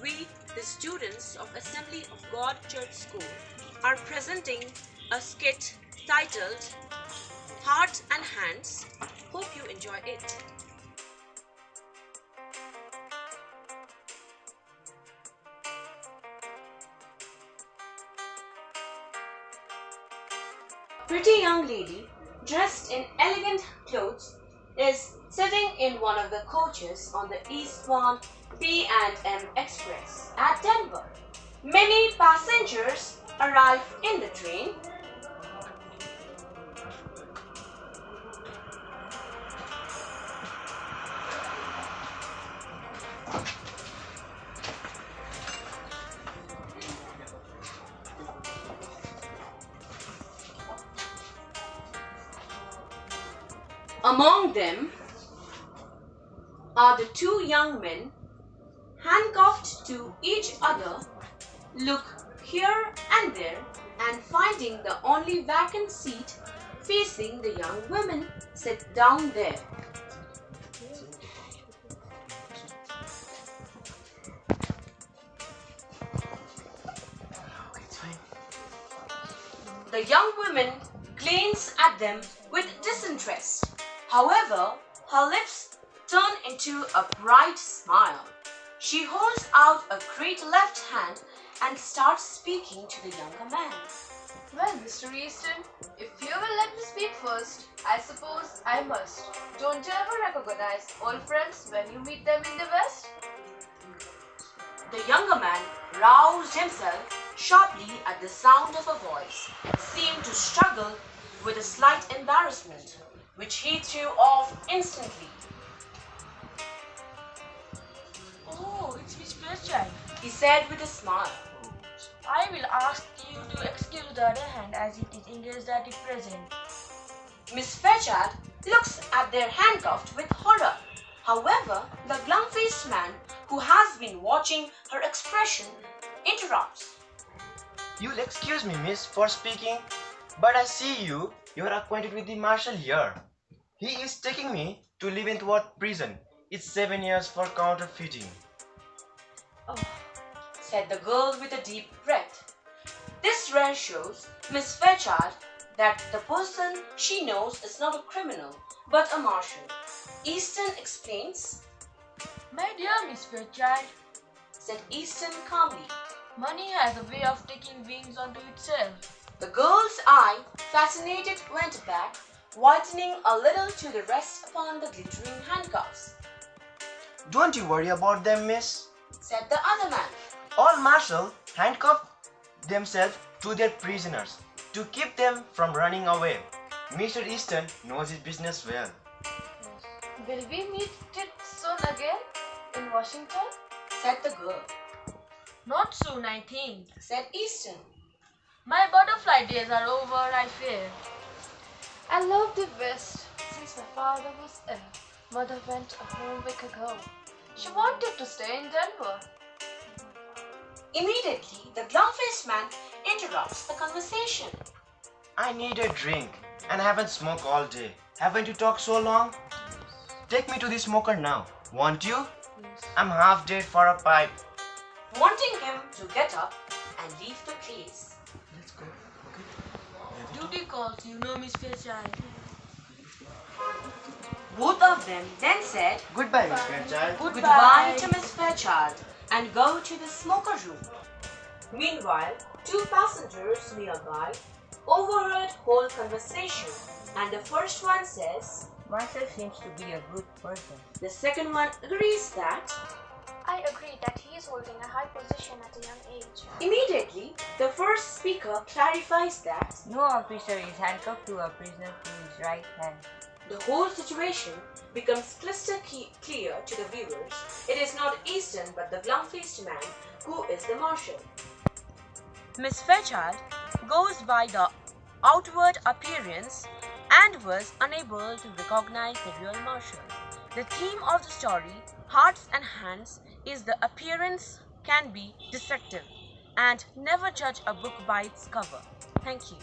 we, the students of Assembly of God Church School, are presenting a skit titled Hearts and Hands. Hope you enjoy it. Pretty young lady, dressed in elegant clothes, is sitting in one of the coaches on the eastbound P&M Express at Denver. Many passengers arrive in the train. Among them are the two young men, handcuffed to each other, look here and there, and finding the only vacant seat facing the young women, sit down there. The young woman glances at them with disinterest. However, her lips turn into a bright smile. She holds out a great left hand and starts speaking to the younger man. Well, Mr. Easton, if you will let me speak first, I suppose I must. Don't you ever recognize old friends when you meet them in the West? The younger man roused himself sharply at the sound of a voice, seemed to struggle with a slight embarrassment, which he threw off instantly. Oh, it's Miss Fairchild. He said with a smile. I will ask you to excuse the other hand as it is engaged at present. Miss Fairchild looks at their handcuffed with horror. However, the glum-faced man, who has been watching her expression, interrupts. You'll excuse me, miss, for speaking, but I see you're acquainted with the marshal here. He is taking me to Leavenworth prison. It's 7 years for counterfeiting. Oh, said the girl with a deep breath. This reassures Miss Fairchild that the person she knows is not a criminal, but a marshal. Easton explains. My dear Miss Fairchild, said Easton calmly. Money has a way of taking wings onto itself. The girl's eye, fascinated, went back, whitening a little to the rest upon the glittering handcuffs. Don't you worry about them, miss, said the other man. All marshals handcuff themselves to their prisoners to keep them from running away. Mr. Easton knows his business well. Will we meet it soon again in Washington? said the girl. Not soon, I think, said Easton. My butterfly days are over, I fear. I love the West. Since my father was ill, Mother went a whole week ago. She wanted to stay in Denver. Immediately, the glum-faced man interrupts the conversation. I need a drink and I haven't smoked all day. Haven't you talked so long? Take me to the smoker now. Want you? I'm half dead for a pipe. Wanting him to get up and leave the place. Let's go. Duty calls, you know, Miss Fairchild. Both of them then said Goodbye, Miss Fairchild. goodbye to Miss Fairchild and go to the smoker room. Meanwhile, two passengers nearby overheard whole conversation, and the first one says, Marshall seems to be a good person. the second one agrees that. I agree that he is holding a high position at a young age. Immediately, the first speaker clarifies that No officer is handcuffed to a prisoner to his right hand. the whole situation becomes crystal clear to the viewers. It is not Easton but the glum-faced man who is the marshal. Miss Fairchild goes by the outward appearance and was unable to recognize the real marshal. The theme of the story, Hearts and Hands, is the appearance can be deceptive, and never judge a book by its cover. Thank you.